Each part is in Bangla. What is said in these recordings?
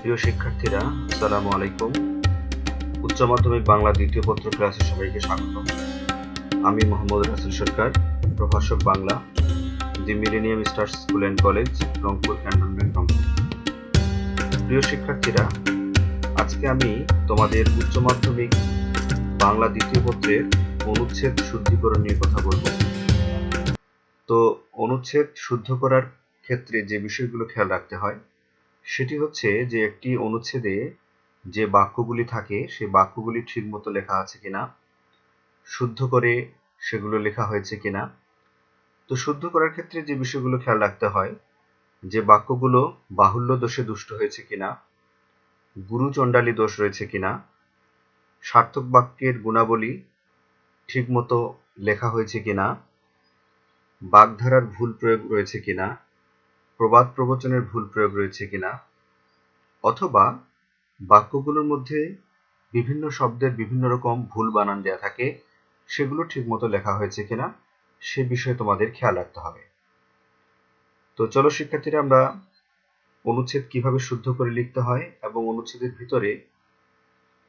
প্রিয় শিক্ষার্থীরা, আসসালামু আলাইকুম। উচ্চ মাধ্যমিক বাংলা দ্বিতীয় পত্র ক্লাসে সবাইকে স্বাগত। আমি মোহাম্মদ রাসেল সরকার, প্রভাষক Bangla, the millennium stars school and college, Rangpur cantonment, Rangpur. প্রিয় শিক্ষার্থীরা, আজকে আমি তোমাদের উচ্চ মাধ্যমিক বাংলা দ্বিতীয় পত্রের অনুচ্ছেদ শুদ্ধিকরণ নিয়ে কথা বলবো। তো অনুচ্ছেদ শুদ্ধ করার ক্ষেত্রে যে বিষয়গুলো খেয়াল রাখতে হয় সেটি হচ্ছে যে একটি অনুচ্ছেদে যে বাক্যগুলি থাকে সেই বাক্যগুলি ঠিকমতো লেখা আছে কিনা, শুদ্ধ করে সেগুলো লেখা হয়েছে কিনা। তো শুদ্ধ করার ক্ষেত্রে যে বিষয়গুলো খেয়াল রাখতে হয়, যে বাক্যগুলো বাহুল্য দোষে দুষ্ট হয়েছে কিনা, গুরুচণ্ডালী দোষ রয়েছে কিনা, সার্থক বাক্যের গুণাবলী ঠিকমতো লেখা হয়েছে কিনা, বাগধারার ভুল প্রয়োগ রয়েছে কিনা, প্রবাদ প্রবচনের ভুল প্রয়োগ রয়েছে কিনা, অথবা বাক্যগুলোর মধ্যে বিভিন্ন শব্দের বিভিন্ন রকম ভুল বানান দেয়া থাকে, সেগুলো ঠিকমতো লেখা হয়েছে কিনা সে বিষয়ে তোমাদের খেয়াল রাখতে হবে। তো চলো শিক্ষার্থীরা, আমরা অনুচ্ছেদ কিভাবে শুদ্ধ করে লিখতে হয় এবং অনুচ্ছেদের ভিতরে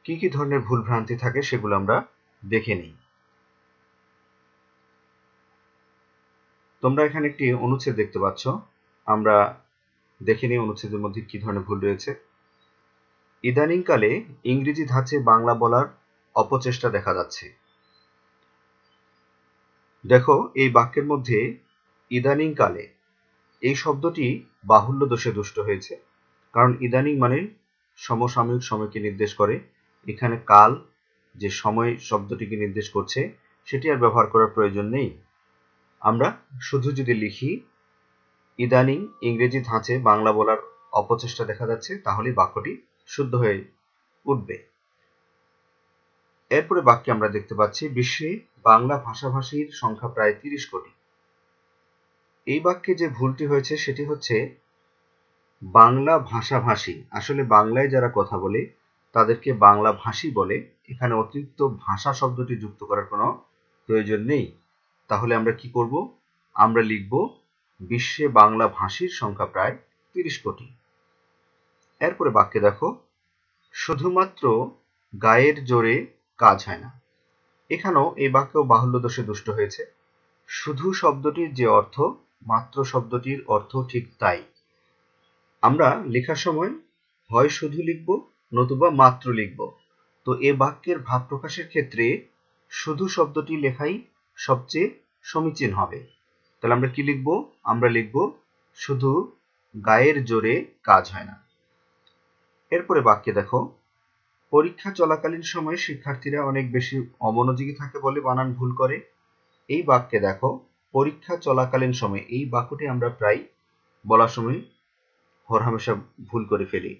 কি কি ধরনের ভুল ভ্রান্তি থাকে সেগুলো আমরা দেখে নিই। তোমরা এখানে একটি অনুচ্ছেদ দেখতে পাচ্ছ, আমরা দেখে নিই অনুচ্ছেদের মধ্যে কি ধরনের ভুল রয়েছে। ইদানিংকালে ইংরেজি ধাঁচে বাংলা বলার অপচেষ্টা দেখা যাচ্ছে। দেখো, এই বাক্যের মধ্যে ইদানিংকালে এই শব্দটি বাহুল্য দোষে দুষ্ট হয়েছে, কারণ ইদানিং মানে সমসাময়িক সময়কে নির্দেশ করে। এখানে কাল যে সময় শব্দটিকে নির্দেশ করছে সেটি আর ব্যবহার করার প্রয়োজন নেই। আমরা শুধু যদি লিখি ইদানিং ইংরেজি ধাঁচে বাংলা বলার অপচেষ্টা দেখা যাচ্ছে, তাহলে বাক্যটি শুদ্ধ হয়ে উঠবে। এরপরে বাক্যে আমরা দেখতে পাচ্ছি বিশ্বে বাংলা ভাষাভাষীর সংখ্যা প্রায় 30 কোটি। এই বাক্যে যে ভুলটি হয়েছে সেটি হচ্ছে বাংলা ভাষাভাষী, আসলে বাংলায় যারা কথা বলে তাদেরকে বাংলা ভাষী বলে। এখানে অতিরিক্ত ভাষা শব্দটি যুক্ত করার কোনো প্রয়োজন নেই। তাহলে আমরা কি করব? আমরা লিখব বিশ্বে বাংলা ভাষীর সংখ্যা প্রায় 30 কোটি। এরপরে বাক্যে দেখো, শুধুমাত্র গায়ের জোরে কাজ হয় না। এখানেও এই বাক্যেও বাহুল্য দোষে দুষ্ট হয়েছে। শুধু শব্দটির যে অর্থ, মাত্র শব্দটির অর্থ ঠিক তাই। আমরা লেখার সময় হয় শুধু লিখব নতুবা মাত্র লিখব। তো এ বাক্যের ভাব প্রকাশের ক্ষেত্রে শুধু শব্দটি লেখাই সবচেয়ে সমীচীন হবে। তাহলে আমরা কি লিখব? আমরা লিখব শুধু গায়ের জোরে কাজ হয় না। এরপরে বাক্যে দেখো, পরীক্ষা চলাকালীন সময়ে শিক্ষার্থীরা অনেক বেশি অমনোযোগী থাকে বলে বানান ভুল করে। এই বাক্যে দেখো, পরীক্ষা চলাকালীন সময়, এই বাক্যটি আমরা প্রায় বলার সময় হরহামেশা ভুল করে ফেলি।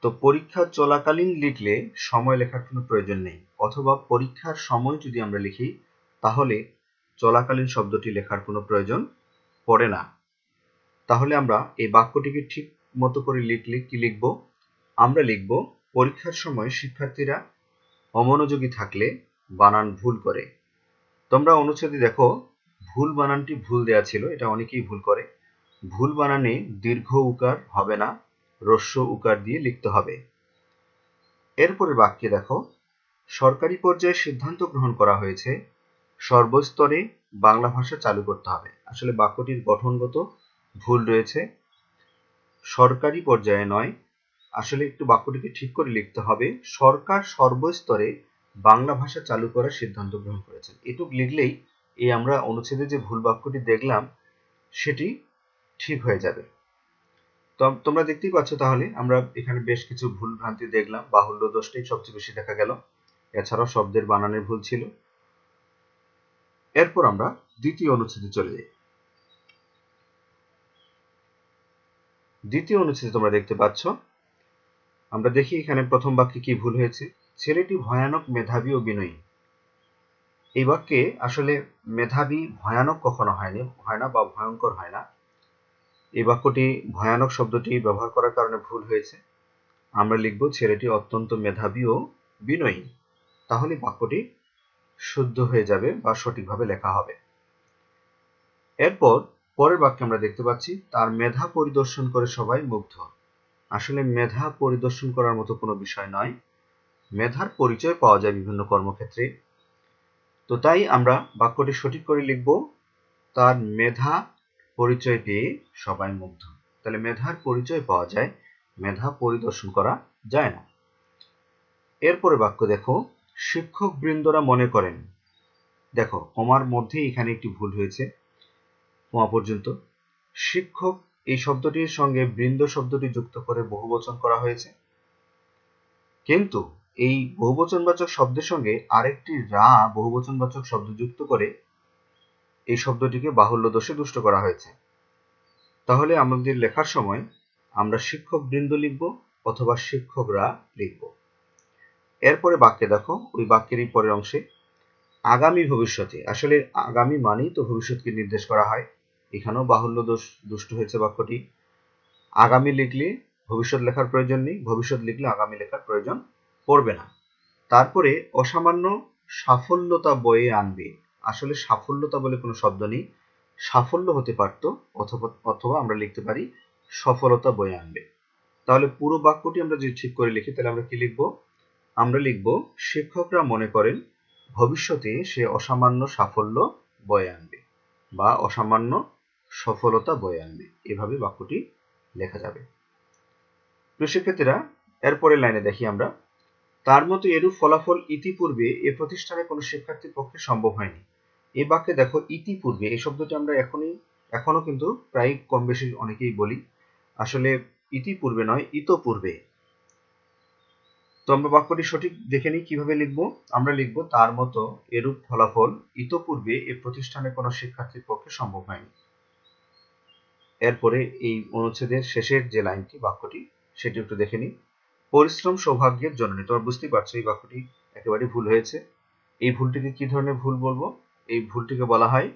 তো পরীক্ষা চলাকালীন লিখলে সময় লেখার কোনো প্রয়োজন নেই, অথবা পরীক্ষার সময় যদি আমরা লিখি তাহলে চলাকালীন শব্দটি লেখার কোনো প্রয়োজন পড়ে না। তাহলে আমরা এই বাক্যটিকে ঠিক মতো করে লিখলে কি লিখব? আমরা লিখব পরীক্ষার সময় শিক্ষার্থীরা অমনোযোগী থাকলে বানান ভুল করে। তোমরা অনুচ্ছেদে দেখো, ভুল বানানটি ভুল দেয়া ছিল, এটা অনেকেই ভুল করে। ভুল বানানে দীর্ঘ উকার হবে না, হ্রস্ব উকার দিয়ে লিখতে হবে। এরপরে বাক্যে দেখো, সরকারি পর্যায়ে সিদ্ধান্ত গ্রহণ করা হয়েছে সর্বস্তরে বাংলা ভাষা চালু করতে হবে। আসলে বাক্যটির গঠনগত ভুল রয়েছে, সরকারি পর্যায়ে নয়। আসলে একটু বাক্যটিকে ঠিক করে লিখতে হবে, সরকার সর্বস্তরে বাংলা ভাষা চালু করার সিদ্ধান্ত গ্রহণ করেছেন। এটুক লিখলেই এই আমরা অনুচ্ছেদে যে ভুল বাক্যটি দেখলাম সেটি ঠিক হয়ে যাবে। তো তোমরা দেখতেই পাচ্ছ, তাহলে আমরা এখানে বেশ কিছু ভুল ভ্রান্তি দেখলাম। বাহুল্য দোষটাই সবচেয়ে বেশি দেখা গেল, এছাড়াও শব্দের বানানের ভুল ছিল। এরপর আমরা দ্বিতীয় অনুচ্ছেদে চলে যাই। দ্বিতীয় অনুচ্ছেদে তোমরা দেখতে পাচ্ছ, আমরা দেখি এখানে প্রথম বাক্যে কি ভুল হয়েছে। ছেলেটি ভয়ানক মেধাবী ও বিনয়ী। এই বাক্যে আসলে মেধাবী ভয়ানক কখনো হয় না বা ভয়ঙ্কর হয় না। এই বাক্যটি ভয়ানক শব্দটি ব্যবহার করার কারণে ভুল হয়েছে। আমরা লিখব ছেলেটি অত্যন্ত মেধাবী ও বিনয়ী, তাহলে বাক্যটি শুদ্ধ হয়ে যাবে বা সঠিকভাবে লেখা হবে। এরপর পরের বাক্যে আমরা দেখতে পাচ্ছি, তার মেধা পরিদর্শন করে সবাই মুগ্ধ। আসলে মেধা পরিদর্শন করার মতো কোনো বিষয় নয়। মেধার পরিচয় পাওয়া যায় বিভিন্ন কর্মক্ষেত্রে। তো তাই আমরা বাক্যটি সঠিক করে লিখব, তার মেধা পরিচয় পেয়ে সবাই মুগ্ধ। তাহলে মেধার পরিচয় পাওয়া যায়, মেধা পরিদর্শন করা যায় না। এরপরে বাক্য দেখো, শিক্ষক বৃন্দরা মনে করেন। দেখো কমার মধ্যে এখানে একটি ভুল হয়েছে, কমা পর্যন্ত। শিক্ষক এই শব্দটির সঙ্গে বৃন্দ শব্দটি যুক্ত করে বহুবচন করা হয়েছে, কিন্তু এই বহুবচনবাচক শব্দের সঙ্গে আরেকটি রা বহুবচনবাচক শব্দ যুক্ত করে এই শব্দটিকে বাহুল্য দোষে দুষ্ট করা হয়েছে। তাহলে আমাদের লেখার সময় আমরা শিক্ষক বৃন্দ লিখব অথবা শিক্ষকরা লিখব। এরপরে বাক্যে দেখো, ওই বাক্যেরই পরের অংশে আগামী ভবিষ্যতে, আসলে আগামী মানেই তো ভবিষ্যৎকে নির্দেশ করা হয়, এখানেও বাহুল্য দোষ দুষ্ট হয়েছে বাক্যটি। আগামী লিখলে ভবিষ্যৎ লেখার প্রয়োজন নেই, ভবিষ্যৎ লিখলে আগামী লেখার প্রয়োজন পড়বে না। তারপরে অসামান্য সাফল্যতা বয়ে আনবে, আসলে সাফল্যতা বলে কোনো শব্দ নেই, সাফল্য হতে পারত, অথবা আমরা লিখতে পারি সফলতা বয়ে আনবে। তাহলে পুরো বাক্যটি আমরা যদি ঠিক করে লিখি তাহলে আমরা কি লিখব? আমরা লিখব শিক্ষকরা মনে করেন ভবিষ্যতে সে অসামান্য সাফল্য বয়ে আনবে বা অসামান্য সফলতা বয়ে আনবে, এভাবে বাক্যটি লেখা যাবে। প্রিয় শিক্ষার্থীরা, এরপরের লাইনে দেখি আমরা, তার মতো এরূপ ফলাফল ইতিপূর্বে এ প্রতিষ্ঠানে কোনো শিক্ষার্থীর পক্ষে সম্ভব হয়নি। এই বাক্যে দেখো ইতিপূর্বে, এই শব্দটি আমরা এখনো কিন্তু প্রায় কম বেশি অনেকেই বলি, আসলে ইতিপূর্বে নয়, ইতপূর্বে। তো আমরা বাক্যটি সঠিক দেখে নিই কিভাবে লিখব। আমরা লিখব তার মতো এরূপ ফলাফল ইতপূর্বে এ প্রতিষ্ঠানে কোনো শিক্ষার্থীর পক্ষে সম্ভব হয়নি। এরপরে এই অনুচ্ছেদের শেষের যে লাইনটি, বাক্যটি, সেটি একটু দেখে নিই। পরিশ্রম সৌভাগ্যের জননী। তোমরা বুঝতেই পারছো এই বাক্যটি একেবারে ভুল হয়েছে। এই ভুলটিকে কি ধরনের ভুল বলবো? এই ভুলটিকে বলা হয়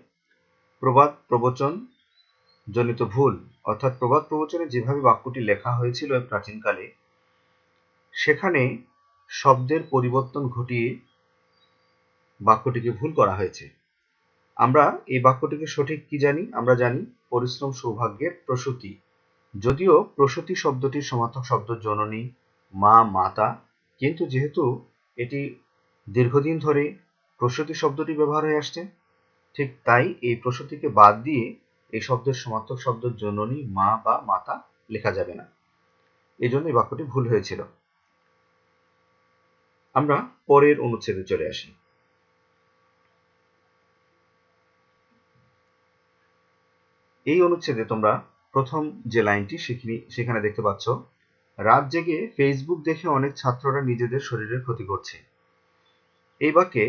প্রবাদ প্রবচন জনিত ভুল। অর্থাৎ প্রবাদ প্রবচনে যেভাবে বাক্যটি লেখা হয়েছিল প্রাচীনকালে, সেখানে শব্দের পরিবর্তন ঘটিয়ে বাক্যটিকে ভুল করা হয়েছে। আমরা এই বাক্যটিকে সঠিক কি জানি? আমরা জানি পরিশ্রম সৌভাগ্যের প্রসূতি। যদিও প্রসূতি শব্দটির সমার্থক শব্দ জননী, মা, মাতা, কিন্তু যেহেতু এটি দীর্ঘদিন ধরে প্রসূতি শব্দটি ব্যবহার হয়ে আসছে, ঠিক তাই এই প্রসূতিকে বাদ দিয়ে এই শব্দের সমার্থক শব্দ জননী, মা বা মাতা লেখা যাবে না। এই জন্য এই বাক্যটি ভুল হয়েছিল। আমরা পরের অনুচ্ছেদে চলে আসি। এই অনুচ্ছেদে তোমরা প্রথম যে লাইনটি সেখানে দেখতে পাচ্ছ, রাত জেগে ফেসবুক দেখে অনেক ছাত্ররা নিজেদের শরীরের ক্ষতি করছে। এই বাক্যে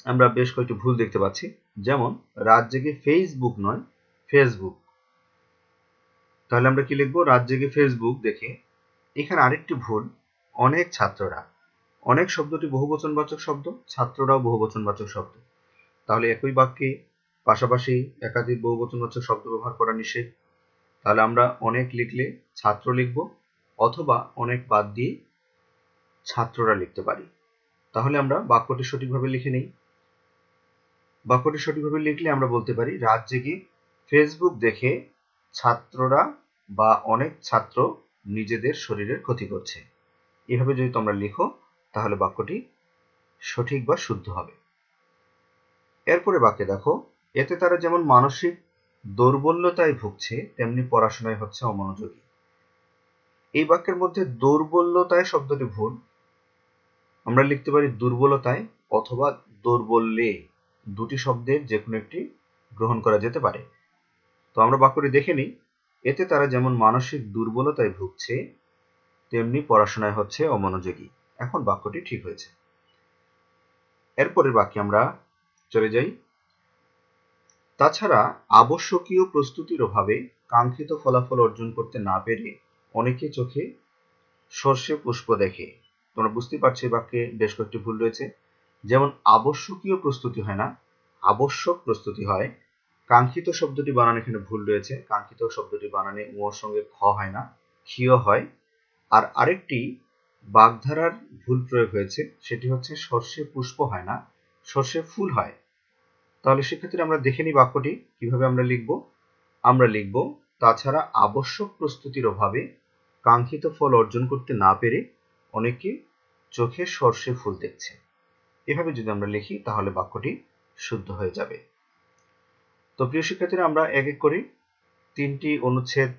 আমরা বেশ কয়েকটি ভুল দেখতে পাচ্ছি, যেমন রাত জেগে ফেসবুক নয়, ফেসবুক। তাহলে আমরা কি লিখবো? রাত জেগে ফেসবুক দেখে। এখানে আরেকটি ভুল, অনেক ছাত্ররা। অনেক শব্দটি বহুবচনবাচক শব্দ, ছাত্ররাও বহুবচনবাচক শব্দ। তাহলে একই বাক্যে পাশাপাশি একাধিক বহুবচনবাচক শব্দ ব্যবহার করা নিষেধ। তাহলে আমরা অনেক লিখলে ছাত্র লিখব, অথবা অনেক বাদ দিয়ে ছাত্ররা লিখতে পারি। তাহলে আমরা বাক্যটি সঠিকভাবে লিখে নেই। বাক্যটি সঠিকভাবে লিখলে আমরা বলতে পারি রাত জেগে ফেসবুক দেখে ছাত্ররা বা অনেক ছাত্র নিজেদের শরীরের ক্ষতি করছে। এভাবে যদি তোমরা লিখো তাহলে বাক্যটি সঠিক বা শুদ্ধ হবে। এরপরে বাক্যে দেখো, এতে তারা যেমন মানসিক দৌর্বল্যতায় ভুগছে তেমনি পড়াশোনায় হচ্ছে অমনোযোগী। এই বাক্যের মধ্যে দৌর্বল্যতায় শব্দটি ভুল, আমরা লিখতে পারি দুর্বলতায় অথবা দৌর্বল্যে, দুটি শব্দের যে কোনো একটি গ্রহণ করা যেতে পারে। তো আমরা বাক্যটি দেখে নিই, এতে তারা যেমন মানসিক দুর্বলতায় ভুগছে তেমনি পড়াশোনায় হচ্ছে অমনোযোগী। এখন বাক্যটি ঠিক হয়েছে। এরপরের বাক্যে আমরা চলে যাই। তাছাড়া আবশ্যকীয় প্রস্তুতির অভাবে কাঙ্ক্ষিত ফলাফল অর্জন করতে না পেরে অনেকে চোখে সর্ষে পুষ্প দেখে। তোমরা বুঝতে পারছো এই বাক্যে বেশ কয়েকটি ভুল রয়েছে। যেমন আবশ্যকীয় প্রস্তুতি হয় না, আবশ্যক প্রস্তুতি হয়। কাঙ্ক্ষিত শব্দটি বানান এখানে ভুল রয়েছে, কাঙ্ক্ষিত শব্দটি বানানে ওর সঙ্গে খ হয় না, ক্ষীয় হয়। আর আরেকটি বাগধারার ভুল প্রয়োগ হয়েছে, সেটি হচ্ছে সর্ষে পুষ্প হয় না, সর্ষে ফুল হয়। তাহলে সেক্ষেত্রে আমরা দেখে নিই বাক্যটি কিভাবে আমরা লিখব। আমরা লিখব তাছাড়া আবশ্যক প্রস্তুতির অভাবে কাঙ্ক্ষিত ফল অর্জন করতে না পেরে অনেকে চোখে সর্ষে ফুল দেখছে। এভাবে যদি আমরা লিখি তাহলে বাক্যটি শুদ্ধ হয়ে যাবে। তো প্রিয় শিক্ষার্থীরা, আমরা এক এক করে 3টি অনুচ্ছেদ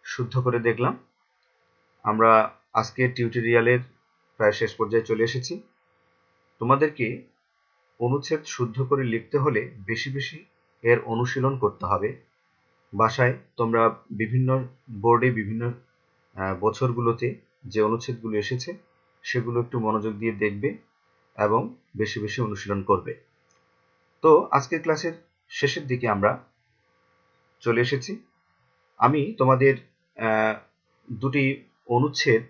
শুদ্ধ করে দেখলাম। আমরা আজকের টিউটোরিয়ালের প্রায় শেষ পর্যায়ে চলে এসেছি। তোমাদেরকে অনুচ্ছেদ শুদ্ধ করে লিখতে হলে বেশি বেশি এর অনুশীলন করতে হবে। বাসায় তোমরা বিভিন্ন বোর্ডে বিভিন্ন বছরগুলোতে যে অনুচ্ছেদগুলো এসেছে সেগুলো একটু মনোযোগ দিয়ে দেখবে এবং বেশি বেশি অনুশীলন করবে। তো আজকের ক্লাসের শেষের দিকে আমরা চলে এসেছি। আমি তোমাদের 2টি অনুচ্ছেদ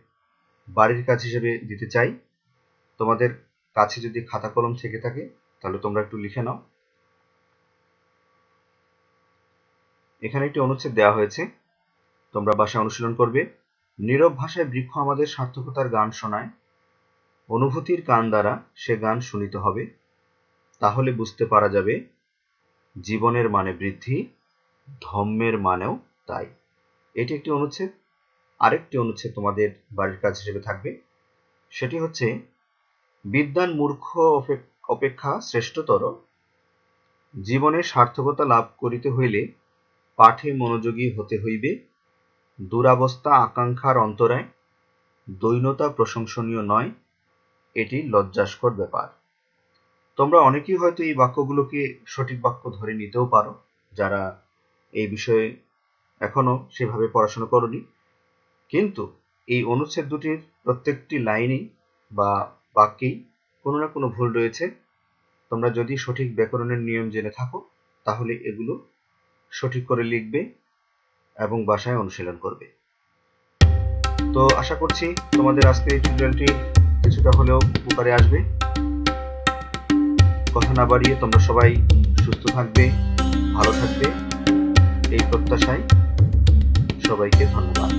বাড়ির কাজ হিসেবে দিতে চাই। তোমাদের কাছে যদি খাতা কলম থেকে থাকে তাহলে তোমরা একটু লিখে নাও। এখানে একটি অনুচ্ছেদ দেওয়া হয়েছে, তোমরা বাসায় অনুশীলন করবে। নীরব ভাষায় বৃক্ষ আমাদের সার্থকতার গান শোনায়, অনুভূতির কান দ্বারা সে গান শুনিতে হবে, তাহলে বুঝতে পারা যাবে জীবনের মানে বৃদ্ধি, ধম্মের মানেও তাই। এটি একটি অনুচ্ছেদ। আরেকটি অনুচ্ছেদ তোমাদের বাড়ির কাজ হিসেবে থাকবে, সেটি হচ্ছে বিদ্বান মূর্খ অপেক্ষা শ্রেষ্ঠতর, জীবনে সার্থকতা লাভ করিতে হইলে পাঠে মনোযোগী হতে হইবে, দুরাবস্থা আকাঙ্ক্ষার অন্তরায়, দৈন্যতা প্রশংসনীয় নয়, এটি লজ্জাস্কর ব্যাপার। তোমরা অনেকেই হয়তো এই বাক্যগুলোকে সঠিক বাক্য ধরে নিতেও পারো, যারা এই বিষয়ে এখনো সেভাবে পড়াশোনা করনি। কিন্তু এই অনুচ্ছেদ দুটির প্রত্যেকটি লাইনেই বা বাক্যেই কোনো না কোনো ভুল রয়েছে। তোমরা যদি সঠিক ব্যাকরণের নিয়ম জেনে থাকো তাহলে এগুলো সঠিক করে লিখবে এবং বাসায় অনুশীলন করবে। তো আশা করছি তোমাদের আজকের এই টিউটোরিয়ালটি কিছুটা হলেও উপকারে আসবে। কথা না বাড়িয়ে তোমরা সবাই সুস্থ থাকবে, ভালো থাকবে, এই প্রত্যাশায় সবাইকে ধন্যবাদ।